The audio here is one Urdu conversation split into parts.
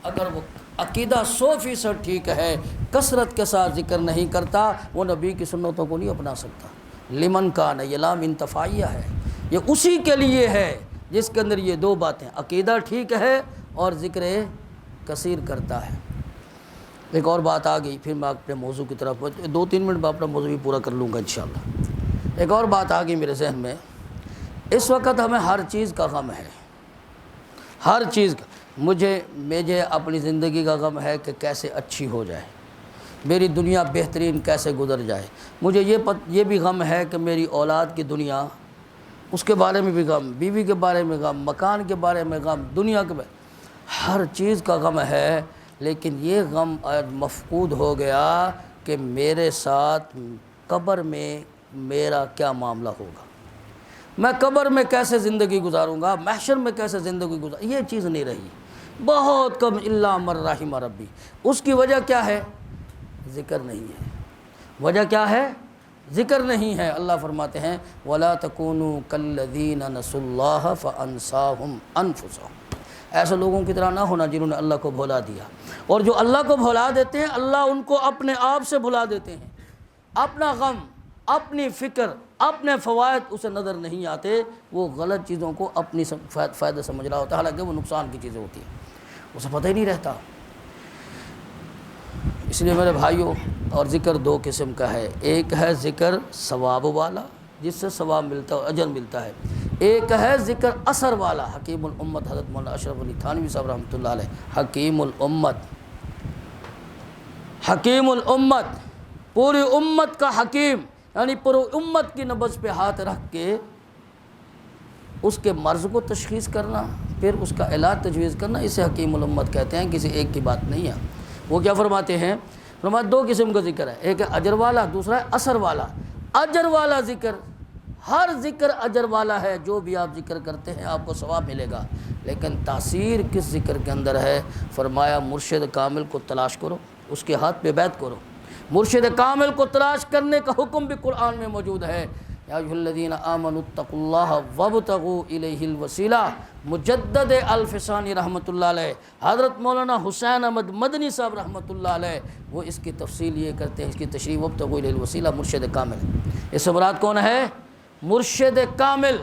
اگر وہ عقیدہ 100% ٹھیک ہے، کثرت کے ساتھ ذکر نہیں کرتا، وہ نبی کی سنتوں کو نہیں اپنا سکتا۔ لمن کان، یہ لام انتفاعیہ ہے، یہ اسی کے لیے ہے جس کے اندر یہ دو باتیں، عقیدہ ٹھیک ہے اور ذکر کثیر کرتا ہے۔ ایک اور بات آ گئی، پھر میں اپنے موضوع کی طرف 2-3 منٹ میں اپنا موضوع بھی پورا کر لوں گا انشاءاللہ۔ ایک اور بات آ گئی میرے ذہن میں، اس وقت ہمیں ہر چیز کا غم ہے، ہر چیز کا۔ مجھے اپنی زندگی کا غم ہے کہ کیسے اچھی ہو جائے، میری دنیا بہترین کیسے گزر جائے۔ مجھے یہ بھی غم ہے کہ میری اولاد کی دنیا، اس کے بارے میں بھی غم، بیوی کے بارے میں غم، مکان کے بارے میں غم، دنیا کے بارے، ہر چیز کا غم ہے۔ لیکن یہ غم مفقود ہو گیا کہ میرے ساتھ قبر میں میرا کیا معاملہ ہوگا، میں قبر میں کیسے زندگی گزاروں گا، محشر میں کیسے زندگی گزاروں، یہ چیز نہیں رہی، بہت کم، الا من رحم ربی۔ اس کی وجہ کیا ہے؟ ذکر نہیں ہے۔ وجہ کیا ہے؟ ذکر نہیں ہے۔ اللہ فرماتے ہیں وَلَا تَكُونُوا كَالَّذِينَ نَسُوا اللَّهَ فَأَنسَاهُمْ أَنفُسَهُمْ۔ ایسے لوگوں کی طرح نہ ہونا جنہوں نے اللہ کو بھلا دیا، اور جو اللہ کو بھلا دیتے ہیں اللہ ان کو اپنے آپ سے بھلا دیتے ہیں۔ اپنا غم، اپنی فکر، اپنے فوائد اسے نظر نہیں آتے، وہ غلط چیزوں کو اپنی فائدہ سمجھ رہا ہوتا ہے، حالانکہ وہ نقصان کی چیزیں ہوتی ہیں، اسے پتہ ہی نہیں رہتا۔ اس لیے میرے بھائیوں، اور ذکر 2 قسم کا ہے، ایک ہے ذکر ثواب والا جس سے ثواب ملتا ہے، اجر ملتا ہے، ایک ہے ذکر اثر والا۔ حکیم الامت حضرت مولانا اشرف علی تھانوی صاحب رحمۃ اللہ علیہ، حکیم الامت، حکیم الامت، پوری امت کا حکیم، یعنی پوری امت کی نبض پہ ہاتھ رکھ کے اس کے مرض کو تشخیص کرنا، پھر اس کا علاج تجویز کرنا، اسے حکیم الامت کہتے ہیں، کسی ایک کی بات نہیں ہے۔ وہ کیا فرماتے ہیں؟ فرماتے 2 قسم کا ذکر ہے، ایک ہے اجر والا، دوسرا ہے اثر والا۔ اجر والا ذکر، ہر ذکر اجر والا ہے، جو بھی آپ ذکر کرتے ہیں آپ کو ثواب ملے گا، لیکن تاثیر کس ذکر کے اندر ہے؟ فرمایا مرشد کامل کو تلاش کرو، اس کے ہاتھ پہ بیعت کرو۔ مرشد کامل کو تلاش کرنے کا حکم بھی قرآن میں موجود ہے، یا ایھا الذین آمنوا اتقوا اللہ وابتغوا الیہ الوسیلہ۔ مجدد الفسانی رحمۃ اللہ علیہ، حضرت مولانا حسین احمد مدنی صاحب رحمۃ اللہ علیہ، وہ اس کی تفصیل یہ کرتے ہیں، اس کی تشریح وابتغوا الیہ الوسیلہ، مرشد کامل۔ اس سے مراد کون ہے؟ مرشد کامل۔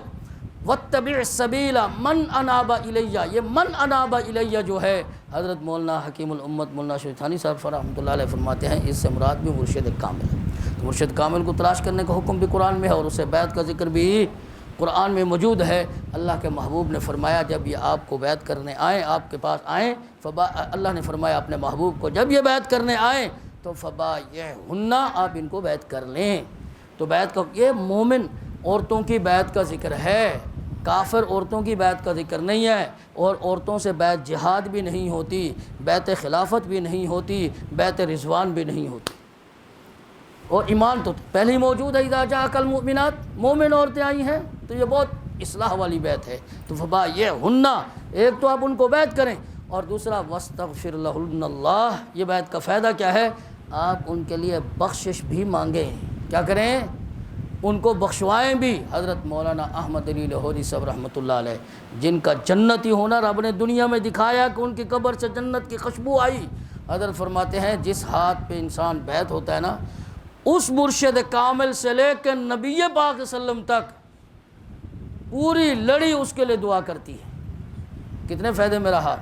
واتبع السبیل من اناب الیہ، یہ من اناب الیہ جو ہے، حضرت مولانا حکیم الامت مولانا شریف تھانی صاحب رحمۃ اللہ علیہ فرماتے ہیں اس سے مراد بھی مرشد کامل ہے۔ تو مرشد کامل کو تلاش کرنے کا حکم بھی قرآن میں ہے، اور اسے بیعت کا ذکر بھی قرآن میں موجود ہے۔ اللہ کے محبوب نے فرمایا جب یہ آپ کو بیعت کرنے آئیں، آپ کے پاس آئیں، اللہ نے فرمایا اپنے محبوب کو جب یہ بیعت کرنے آئیں تو فبایعہن، آپ ان کو بیعت کر لیں۔ تو بیعت کا، یہ مومن عورتوں کی بیعت کا ذکر ہے، کافر عورتوں کی بیعت کا ذکر نہیں ہے، اور عورتوں سے بیعت جہاد بھی نہیں ہوتی، بیعت خلافت بھی نہیں ہوتی، بیعت رضوان بھی نہیں ہوتی۔ اور ایمان تو پہلے ہی موجود ہے، اذا جاءک المؤمنات، مومن عورتیں آئی ہیں تو یہ بہت اصلاح والی بیعت ہے۔ تو فبایعہن، ایک تو آپ ان کو بیعت کریں، اور دوسرا واستغفر لہن اللہ، یہ بیعت کا فائدہ کیا ہے؟ آپ ان کے لیے بخشش بھی مانگیں، کیا کریں؟ ان کو بخشوائیں بھی۔ حضرت مولانا احمد علی لاہوری صاحب رحمۃ اللہ علیہ، جن کا جنتی ہونا رب نے دنیا میں دکھایا کہ ان کی قبر سے جنت کی خوشبو آئی، حضرت فرماتے ہیں جس ہاتھ پہ انسان بیعت ہوتا ہے نا، اس مرشد کامل سے لے کے نبی پاک صلی اللہ علیہ وسلم تک پوری لڑی اس کے لیے دعا کرتی ہے۔ کتنے فائدے میں رہا؟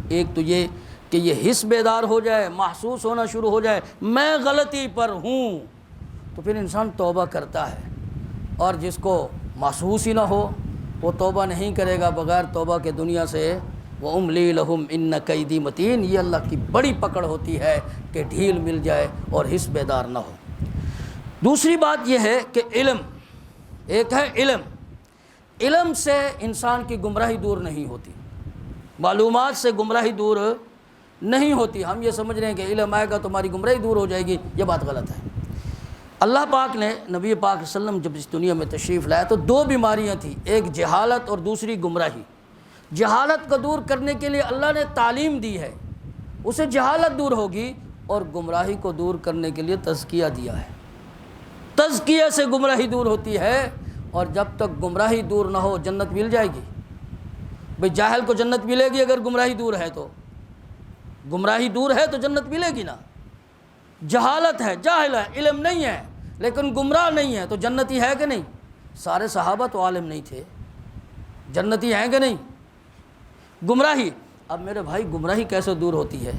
ایک تو یہ کہ یہ حس بیدار ہو جائے، محسوس ہونا شروع ہو جائے میں غلطی پر ہوں، تو پھر انسان توبہ کرتا ہے، اور جس کو محسوس ہی نہ ہو وہ توبہ نہیں کرے گا بغیر توبہ کے دنیا سے۔ وَأُمْلِي لَهُمْ إِنَّ كَيْدِي مَتِينٌ، یہ اللہ کی بڑی پکڑ ہوتی ہے کہ ڈھیل مل جائے اور حس بیدار نہ ہو۔ دوسری بات یہ ہے کہ علم، ایک ہے علم، علم سے انسان کی گمراہی دور نہیں ہوتی، معلومات سے گمراہی دور نہیں ہوتی۔ ہم یہ سمجھ رہے ہیں کہ علم آئے گا تو ہماری گمراہی دور ہو جائے گی، یہ بات غلط ہے۔ اللہ پاک نے، نبی پاک صلی اللہ علیہ وسلم جب اس دنیا میں تشریف لایا تو 2 بیماریاں تھیں، ایک جہالت اور دوسری گمراہی۔ جہالت کو دور کرنے کے لیے اللہ نے تعلیم دی ہے، اسے جہالت دور ہوگی، اور گمراہی کو دور کرنے کے لیے تزکیہ دیا ہے، تزکیہ سے گمراہی دور ہوتی ہے۔ اور جب تک گمراہی دور نہ ہو جنت مل جائے گی؟ بھئی جاہل کو جنت ملے گی اگر گمراہی دور ہے تو؟ گمراہی دور ہے تو جنت ملے گی نا. جہالت ہے، جاہل ہے، علم نہیں ہے لیکن گمراہ نہیں ہے تو جنتی ہے کہ نہیں؟ سارے صحابہ تو عالم نہیں تھے، جنتی ہیں کہ نہیں؟ گمراہی، اب میرے بھائی گمراہی کیسے دور ہوتی ہے؟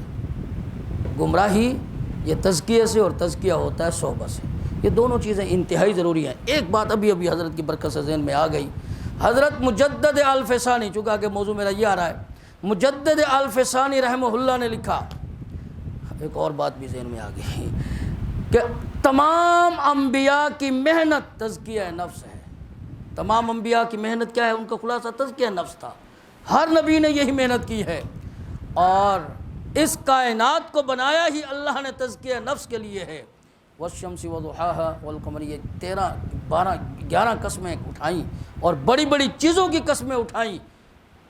گمراہی یہ تزکیے سے، اور تزکیہ ہوتا ہے صحبت سے. یہ دونوں چیزیں انتہائی ضروری ہیں. ایک بات ابھی حضرت کی برکت سے ذہن میں آ گئی. حضرت مجدد الفسانی، چونکہ آگے موضوع میرا یہ آ رہا ہے، مجدد الفسانی رحمہ اللہ نے لکھا، ایک اور بات بھی ذہن میں آ گئی کہ تمام انبیاء کی محنت تزکیہ نفس ہے. تمام انبیاء کی محنت کیا ہے؟ ان کا خلاصہ تزکیہ نفس تھا. ہر نبی نے یہی محنت کی ہے، اور اس کائنات کو بنایا ہی اللہ نے تزکیہ نفس کے لیے ہے. والشمس وضحاها والقمر، یہ 13 12 11 قسمیں اٹھائیں اور بڑی بڑی چیزوں کی قسمیں اٹھائیں.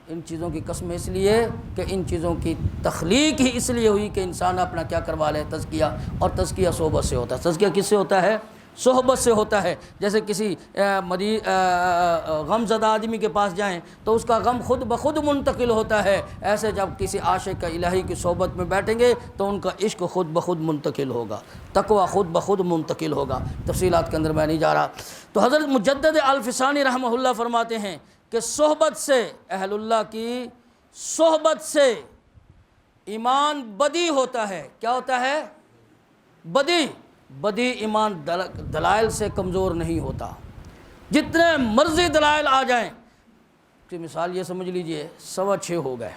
ان چیزوں کی قسمیں اس لیے کہ ان چیزوں کی تخلیق ہی اس لیے ہوئی کہ انسان اپنا کیا کروا لے، تزکیہ. اور تزکیہ صحبت سے ہوتا ہے. تزکیہ کس سے ہوتا ہے؟ صحبت سے ہوتا ہے. جیسے کسی غم زدہ آدمی کے پاس جائیں تو اس کا غم خود بخود منتقل ہوتا ہے. ایسے جب کسی عاشق کا الہی کی صحبت میں بیٹھیں گے تو ان کا عشق خود بخود منتقل ہوگا، تقوی خود بخود منتقل ہوگا. تفصیلات کے اندر میں نہیں جا رہا. تو حضرت مجدد الفسانی رحمہ اللہ فرماتے ہیں کہ صحبت سے، اہل اللہ کی صحبت سے ایمان بدی ہوتا ہے. کیا ہوتا ہے؟ بدی. بدی ایمان دلائل سے کمزور نہیں ہوتا. جتنے مرضی دلائل آ جائیں، کہ مثال یہ سمجھ لیجئے 6:15 ہو گئے،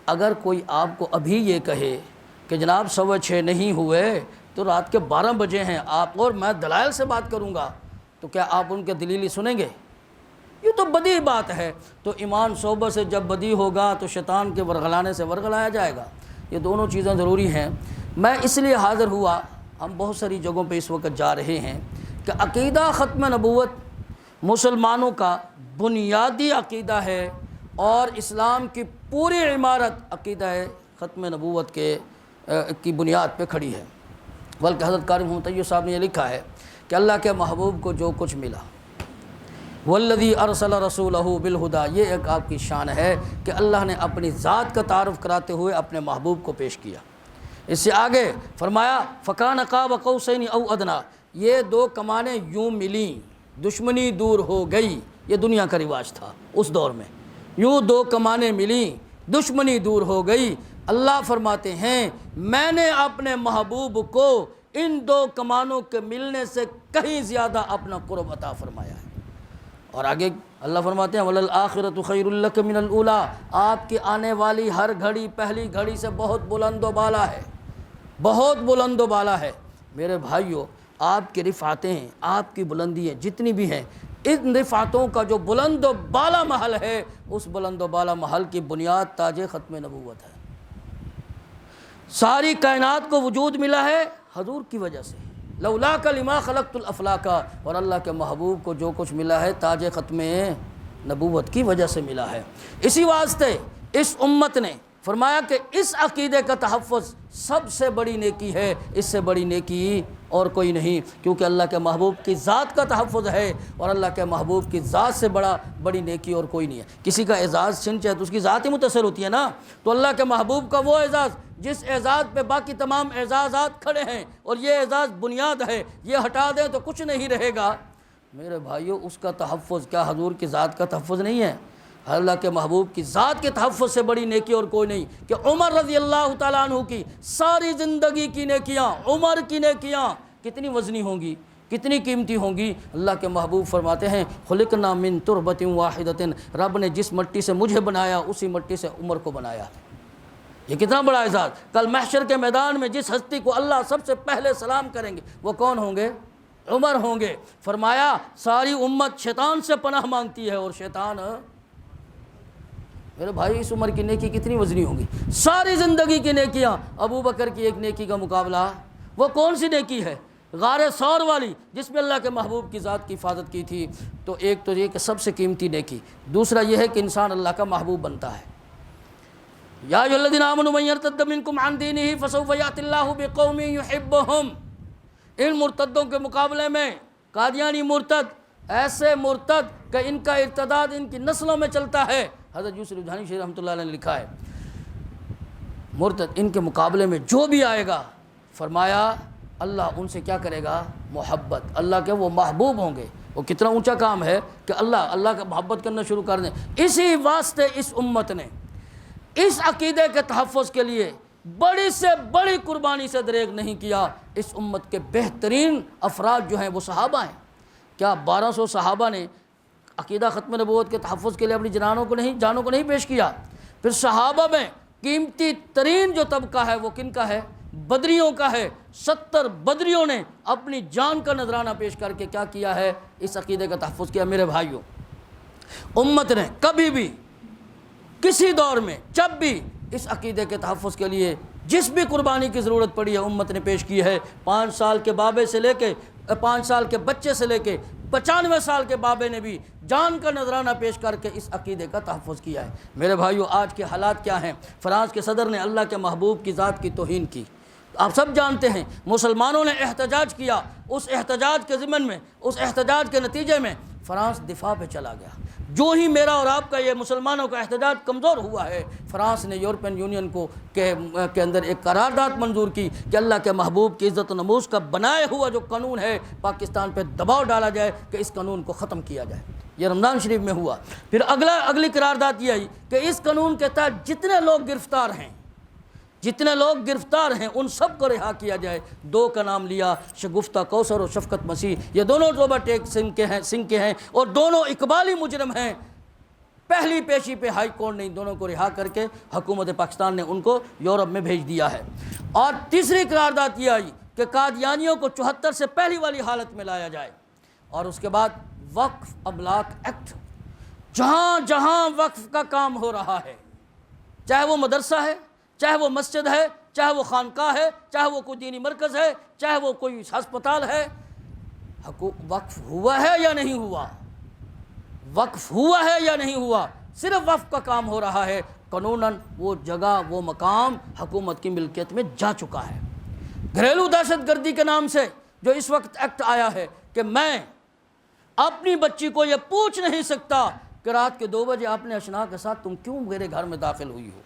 اگر کوئی آپ کو ابھی یہ کہے کہ جناب 6:15 نہیں ہوئے تو رات کے 12 بجے ہیں آپ، اور میں دلائل سے بات کروں گا، تو کیا آپ ان کے دلیلی سنیں گے؟ یہ تو بدی بات ہے. تو ایمان صحبت سے جب بدی ہوگا تو شیطان کے ورغلانے سے ورغلایا جائے گا. یہ دونوں چیزیں ضروری ہیں. میں اس لیے حاضر ہوا، ہم بہت ساری جگہوں پہ اس وقت جا رہے ہیں کہ عقیدہ ختم نبوت مسلمانوں کا بنیادی عقیدہ ہے، اور اسلام کی پوری عمارت عقیدہ ختم نبوت کی بنیاد پہ کھڑی ہے. بلکہ حضرت قاری محمد طیب صاحب نے یہ لکھا ہے کہ اللہ کے محبوب کو جو کچھ ملا، والذی ارسل رسولہ بالہدی، یہ ایک آپ کی شان ہے کہ اللہ نے اپنی ذات کا تعارف کراتے ہوئے اپنے محبوب کو پیش کیا. اس سے آگے فرمایا فکان قاب قوسین او ادنا، یہ 2 کمانیں یوں ملیں، دشمنی دور ہو گئی. یہ دنیا کا رواج تھا اس دور میں، یوں 2 کمانیں ملیں، دشمنی دور ہو گئی. اللہ فرماتے ہیں میں نے اپنے محبوب کو ان 2 کمانوں کے ملنے سے کہیں زیادہ اپنا قرب عطا فرمایا ہے. اور آگے اللہ فرماتے ہیں وَلَلْآخِرَةُ خَيْرٌ لَكَ مِنَ الْأُولَىٰ، آپ کی آنے والی ہر گھڑی پہلی گھڑی سے بہت بلند و بالا ہے، بہت بلند و بالا ہے. میرے بھائیوں، آپ کی رفعتیں، آپ کی بلندیاں جتنی بھی ہیں، ان رفعتوں کا جو بلند و بالا محل ہے، اس بلند و بالا محل کی بنیاد تاج ختم نبوت ہے. ساری کائنات کو وجود ملا ہے حضور کی وجہ سے. لولاک لما خلقت الافلاک، اور اللہ کے محبوب کو جو کچھ ملا ہے تاج ختم نبوت کی وجہ سے ملا ہے. اسی واسطے اس امت نے فرمایا کہ اس عقیدے کا تحفظ سب سے بڑی نیکی ہے، اس سے بڑی نیکی اور کوئی نہیں، کیونکہ اللہ کے محبوب کی ذات کا تحفظ ہے، اور اللہ کے محبوب کی ذات سے بڑی نیکی اور کوئی نہیں ہے. کسی کا اعزاز چھن جائے تو اس کی ذات ہی متاثر ہوتی ہے نا. تو اللہ کے محبوب کا وہ اعزاز جس اعزاز پہ باقی تمام اعزازات کھڑے ہیں، اور یہ اعزاز بنیاد ہے، یہ ہٹا دیں تو کچھ نہیں رہے گا. میرے بھائیوں، اس کا تحفظ کیا حضور کی ذات کا تحفظ نہیں ہے؟ اللہ کے محبوب کی ذات کے تحفظ سے بڑی نیکی اور کوئی نہیں. کہ عمر رضی اللہ تعالیٰ عنہ کی ساری زندگی کی نیکیاں، عمر کی نیکیاں کتنی وزنی ہوں گی، کتنی قیمتی ہوں گی. اللہ کے محبوب فرماتے ہیں خلقنا من تربۃ واحدۃ، رب نے جس مٹی سے مجھے بنایا اسی مٹی سے عمر کو بنایا. یہ کتنا بڑا اعزاز. کل محشر کے میدان میں جس ہستی کو اللہ سب سے پہلے سلام کریں گے وہ کون ہوں گے؟ عمر ہوں گے. فرمایا ساری امت شیطان سے پناہ مانگتی ہے، اور شیطان، میرے بھائی اس عمر کی نیکی کتنی وزنی ہوگی. ساری زندگی کی نیکیاں، ابو بکر کی ایک نیکی کا مقابلہ. وہ کون سی نیکی ہے؟ غار ثور والی، جس میں اللہ کے محبوب کی ذات کی حفاظت کی تھی. تو ایک تو یہ کہ سب سے قیمتی نیکی. دوسرا یہ ہے کہ انسان اللہ کا محبوب بنتا ہے. یا ایھا الذین آمنوا من یرتد منکم عن دینہ فسوف یأتی اللہ بقوم یحبہم. ان مرتدوں کے مقابلے میں قادیانی مرتد ایسے مرتد کہ ان کا ارتداد ان کی نسلوں میں چلتا ہے. حضرت یوسف جہانی شیخ رحمۃ اللہ علیہ نے لکھا ہے مرتد ان کے مقابلے میں جو بھی آئے گا فرمایا اللہ ان سے کیا کرے گا؟ محبت، اللہ کے وہ محبوب ہوں گے۔ وہ کتنا اونچا کام ہے کہ اللہ کا محبت کرنا شروع کر دیں۔ اسی واسطے اس امت نے اس عقیدے کے تحفظ کے لیے بڑی سے بڑی قربانی سے دریغ نہیں کیا۔ اس امت کے بہترین افراد جو ہیں وہ صحابہ ہیں۔ کیا 1200 صحابہ نے عقیدہ ختم نبوت کے تحفظ کے لیے اپنی جانوں کو نہیں پیش کیا؟ پھر صحابہ میں قیمتی ترین جو طبقہ ہے وہ کن کا ہے؟ بدریوں کا ہے۔ 70 بدریوں نے اپنی جان کا نذرانہ پیش کر کے کیا کیا ہے؟ اس عقیدے کا تحفظ کیا۔ میرے بھائیوں، امت نے کبھی بھی کسی دور میں جب بھی اس عقیدے کے تحفظ کے لیے جس بھی قربانی کی ضرورت پڑی ہے امت نے پیش کی ہے۔ 5 سال کے بابے سے لے کے 5 سال کے بچے سے لے کے 95 سال کے بابے نے بھی جان کا نذرانہ پیش کر کے اس عقیدے کا تحفظ کیا ہے۔ میرے بھائیوں، آج کے حالات کیا ہیں؟ فرانس کے صدر نے اللہ کے محبوب کی ذات کی توہین کی۔ آپ سب جانتے ہیں مسلمانوں نے احتجاج کیا، اس احتجاج کے ضمن میں، اس احتجاج کے نتیجے میں فرانس دفاع پہ چلا گیا۔ جو ہی میرا اور آپ کا یہ مسلمانوں کا احتجاج کمزور ہوا ہے، فرانس نے یورپین یونین کو کے اندر ایک قرارداد منظور کی کہ اللہ کے محبوب کی عزت و نموز کا بنائے ہوا جو قانون ہے پاکستان پہ دباؤ ڈالا جائے کہ اس قانون کو ختم کیا جائے۔ یہ رمضان شریف میں ہوا۔ پھر اگلی قرارداد یہ آئی کہ اس قانون کے تحت جتنے لوگ گرفتار ہیں ان سب کو رہا کیا جائے۔ 2 کا نام لیا، شگفتہ کوثر اور شفقت مسیح۔ یہ دونوں روبرٹ سنگھ کے ہیں اور دونوں اقبالی مجرم ہیں۔ پہلی پیشی پہ ہائی کورٹ نے ان دونوں کو رہا کر کے حکومت پاکستان نے ان کو یورپ میں بھیج دیا ہے۔ اور تیسری قرارداد یہ آئی کہ قادیانیوں کو 74 سے پہلی والی حالت میں لایا جائے۔ اور اس کے بعد وقف املاک ایکٹ، جہاں جہاں وقف کا کام ہو رہا ہے، چاہے وہ مدرسہ ہے، چاہے وہ مسجد ہے، چاہے وہ خانقاہ ہے، چاہے وہ کوئی دینی مرکز ہے، چاہے وہ کوئی ہسپتال ہے، وقف ہوا ہے یا نہیں ہوا؟ وقف ہوا ہے یا نہیں ہوا؟ صرف وقف کا کام ہو رہا ہے۔ قانوناً وہ جگہ، وہ مقام حکومت کی ملکیت میں جا چکا ہے۔ گھریلو دہشت گردی کے نام سے جو اس وقت ایکٹ آیا ہے کہ میں اپنی بچی کو یہ پوچھ نہیں سکتا کہ رات کے 2 بجے اپنے اشنا کے ساتھ تم کیوں میرے گھر میں داخل ہوئی ہو،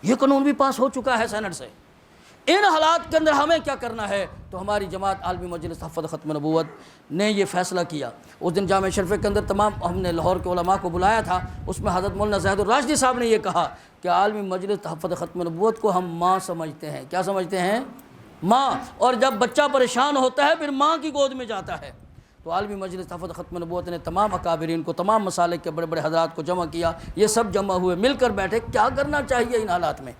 یہ قانون بھی پاس ہو چکا ہے سینٹ سے۔ ان حالات کے اندر ہمیں کیا کرنا ہے؟ تو ہماری جماعت عالمی مجلس تحفظ ختم نبوت نے یہ فیصلہ کیا۔ اس دن جامع شریف کے اندر تمام ہم نے لاہور کے علماء کو بلایا تھا، اس میں حضرت مولانا زاہد الراشدی صاحب نے یہ کہا کہ عالمی مجلس تحفظ ختم نبوت کو ہم ماں سمجھتے ہیں۔ کیا سمجھتے ہیں؟ ماں۔ اور جب بچہ پریشان ہوتا ہے پھر ماں کی گود میں جاتا ہے۔ تو عالمی مجلس تحفظ ختم نبوت نے تمام اکابرین کو، تمام مسالک کے بڑے بڑے حضرات کو جمع کیا۔ یہ سب جمع ہوئے، مل کر بیٹھے کیا کرنا چاہیے ان حالات میں۔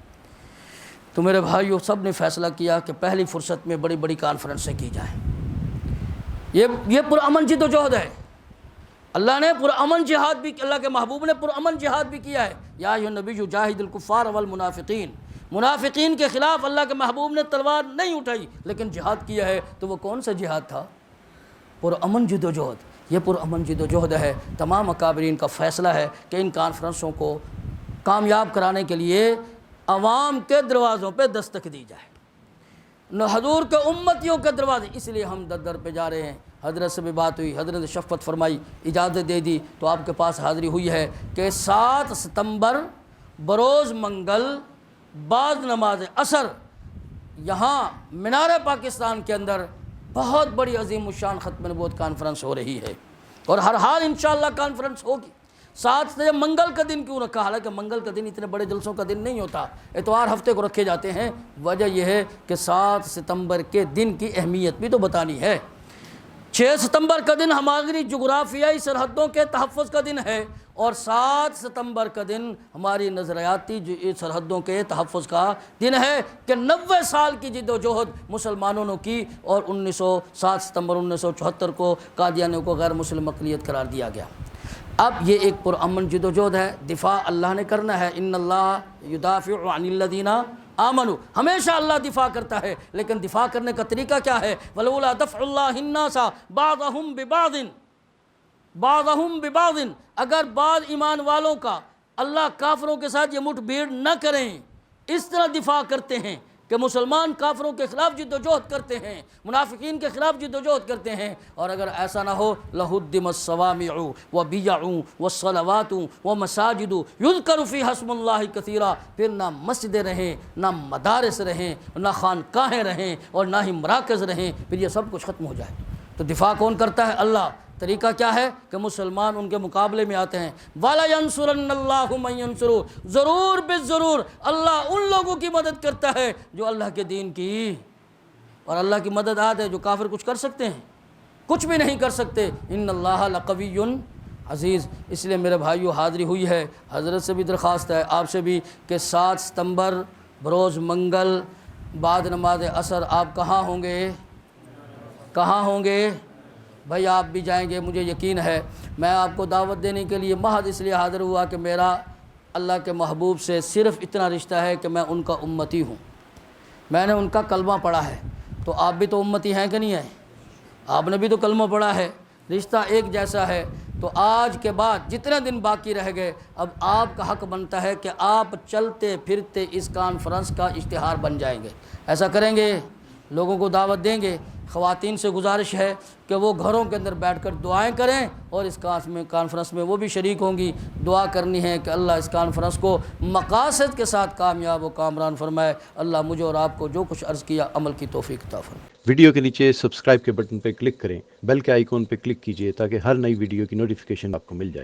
تو میرے بھائیوں، سب نے فیصلہ کیا کہ پہلی فرصت میں بڑی بڑی کانفرنسیں کی جائیں۔ یہ پرامن جد و جہد ہے۔ اللہ نے پرامن جہاد بھی، اللہ کے محبوب نے پرامن جہاد بھی کیا ہے۔ یا ایھا النبی جاہد الکفار والمنافقین، منافقین کے خلاف اللہ کے محبوب نے تلوار نہیں اٹھائی لیکن جہاد کیا ہے۔ تو وہ کون سا جہاد تھا؟ پرامن جد و جہد۔ یہ پرامن جد و جہد ہے۔ تمام اکابرین کا فیصلہ ہے کہ ان کانفرنسوں کو کامیاب کرانے کے لیے عوام کے دروازوں پہ دستک دی جائے، نہ حضور کے امتیوں کے دروازے۔ اس لیے ہم در در پہ جا رہے ہیں۔ حضرت سے بھی بات ہوئی، حضرت نے شفقت فرمائی، اجازت دے دی، تو آپ کے پاس حاضری ہوئی ہے کہ 7 ستمبر بروز منگل بعد نماز عصر یہاں مینار پاکستان کے اندر بہت بڑی عظیم الشان ختم نبوت کانفرنس ہو رہی ہے، اور ہر حال انشاءاللہ کانفرنس ہوگی۔ 7 سے منگل کا دن کیوں رکھا؟ حالانکہ منگل کا دن اتنے بڑے جلسوں کا دن نہیں ہوتا، اتوار ہفتے کو رکھے جاتے ہیں۔ وجہ یہ ہے کہ 7 ستمبر کے دن کی اہمیت بھی تو بتانی ہے۔ 6 ستمبر کا دن ہماری جغرافیائی سرحدوں کے تحفظ کا دن ہے، اور 7 ستمبر کا دن ہماری نظریاتی سرحدوں کے تحفظ کا دن ہے کہ 90 سال کی جد و جہد مسلمانوں نے کی، اور 7 ستمبر 1974 کو قادیانیوں کو غیر مسلم اقلیت قرار دیا گیا۔ اب یہ ایک پرامن جد و جہد ہے، دفاع اللہ نے کرنا ہے۔ ان اللہ یدافع عن الذین آمنوا، ہمیشہ اللہ دفاع کرتا ہے، لیکن دفاع کرنے کا طریقہ کیا ہے؟ ولولا دفع اللہ الناس بعضهم ببعض، اگر بعض ایمان والوں کا اللہ کافروں کے ساتھ یہ مٹھ بھیڑ نہ کریں، اس طرح دفاع کرتے ہیں کہ مسلمان کافروں کے خلاف جد و جہد کرتے ہیں، منافقین کے خلاف جد و جہد کرتے ہیں، اور اگر ایسا نہ ہو لَهُدِّمَ الصَّوَامِعُ وَبِيَعُ وَالصَّلَوَاتُ وَمَسَاجِدُ يُذْكَرُ فِيهَا اسْمُ اللَّهِ كَثِيرًا، پھر نہ مسجدیں رہیں، نہ مدارس رہیں، نہ خانقاہیں رہیں، اور نہ ہی مراکز رہیں، پھر یہ سب کچھ ختم ہو جائے۔ تو دفاع کون کرتا ہے؟ اللہ۔ طریقہ کیا ہے کہ مسلمان ان کے مقابلے میں آتے ہیں۔ وَلَا يَنْصُرَنَّ اللَّهُ مَن يَنْصُرُهُ، ضرور بالضرور اللہ ان لوگوں کی مدد کرتا ہے جو اللہ کے دین کی، اور اللہ کی مدد آتے ہے جو کافر کچھ کر سکتے ہیں؟ کچھ بھی نہیں کر سکتے۔ ان اللہ لقوی عزیز۔ اس لیے میرے بھائیو حاضری ہوئی ہے، حضرت سے بھی درخواست ہے، آپ سے بھی، کہ 7 ستمبر بروز منگل بعد نماز عصر آپ کہاں ہوں گے؟ کہاں ہوں گے؟ بھائی آپ بھی جائیں گے، مجھے یقین ہے۔ میں آپ کو دعوت دینے کے لیے محض اس لیے حاضر ہوا کہ میرا اللہ کے محبوب سے صرف اتنا رشتہ ہے کہ میں ان کا امتی ہوں، میں نے ان کا کلمہ پڑھا ہے، تو آپ بھی تو امتی ہیں کہ نہیں ہیں؟ آپ نے بھی تو کلمہ پڑھا ہے، رشتہ ایک جیسا ہے۔ تو آج کے بعد جتنے دن باقی رہ گئے، اب آپ کا حق بنتا ہے کہ آپ چلتے پھرتے اس کانفرنس کا اشتہار بن جائیں گے۔ ایسا کریں گے، لوگوں کو دعوت دیں گے۔ خواتین سے گزارش ہے کہ وہ گھروں کے اندر بیٹھ کر دعائیں کریں، اور اس کانفرنس میں وہ بھی شریک ہوں گی۔ دعا کرنی ہے کہ اللہ اس کانفرنس کو مقاصد کے ساتھ کامیاب و کامران فرمائے۔ اللہ مجھے اور آپ کو جو کچھ عرض کیا عمل کی توفیق عطا فرمائے۔ ویڈیو کے نیچے سبسکرائب کے بٹن پہ کلک کریں، بیل کے آئیکن پہ کلک کیجئے تاکہ ہر نئی ویڈیو کی نوٹیفیکیشن آپ کو مل جائے۔